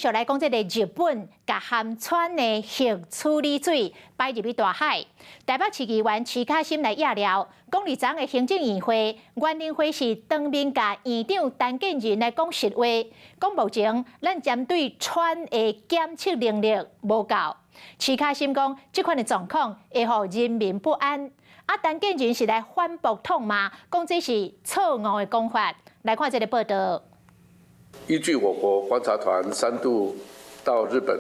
续来讲，这个日本甲含川的核处理水排入去大海。台北市议员徐卡心来压料，讲日昨的行政院会，原定会是当面甲院长陈建仁来讲实话，讲目前咱针对川的检测能力无够。徐卡心讲，这款的状况会让人民不安。陈建仁是来反驳痛骂，讲这是错误的讲法。来看这个报道。 依据我国观察团3度到日本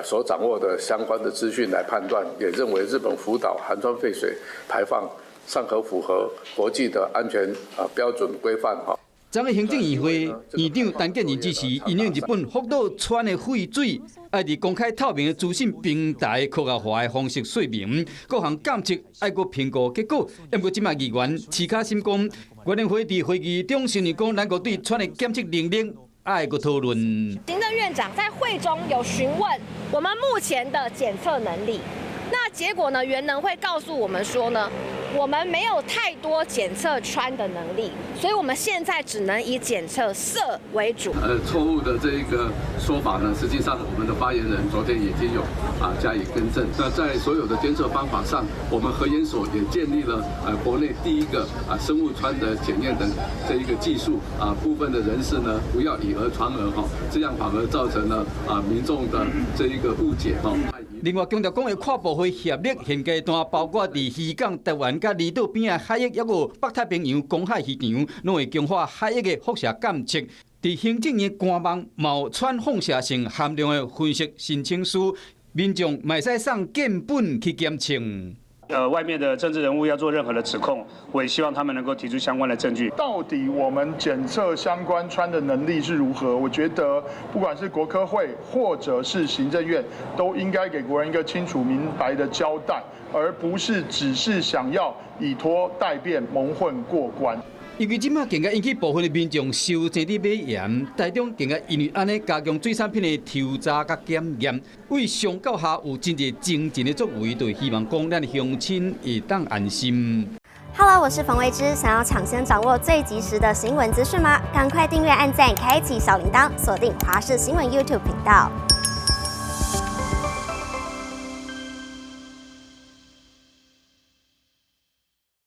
所掌握的相关的资讯来判断，也认为日本福岛含川废水排放尚可符合国际的安全标准规范哈。昨日行政院会院长陈建仁指示，因应日本福岛川的废水，爱伫公开透明的资讯平台科学化的方式说明各项检测，爱国评估结果。不过，即卖议员徐卡心讲，原定会伫会议中承认讲，咱国对川的检测能力。 爱个讨论。行政院长在会中有询问我们目前的检测能力，那结果呢？原能会告诉我们说呢，我们没有太多检测川的能力，所以我们现在只能以检测色为主。错误的这一个说法呢，实际上我们的发言人昨天已经有加以更正。那在所有的监测方法上，我们核研所也建立了国内第一个生物川的检验的这一个技术部分的人士呢，不要以讹传讹这样反而造成了民众的这一个误解另外，强调讲的跨部会协力现阶段包括伫渔港、台湾甲离岛边的海域，抑有北太平洋公海市场，拢会强化海域的辐射检测。伫行政院官网冒川放射性含量的分析申请书，民众卖使送建本去检测。 外面的政治人物要做任何的指控，我也希望他们能够提出相关的证据。到底我们检测相关川的能力是如何？我觉得不管是国科会或者是行政院，都应该给国人一个清楚明白的交代，而不是只是想要以拖代变、蒙混过关。 由于即马更加引起部分的民众收钱伫买盐，台中更加因为安尼加强水产品的抽查甲检验，为上到下有真侪精进的作为，就希望讲咱乡亲会当安心。Hello， 我是冯薇芝，想要抢先掌握最及时的新闻资讯吗？赶快订阅、按赞、开启小铃铛，锁定华视新闻 YouTube 频道。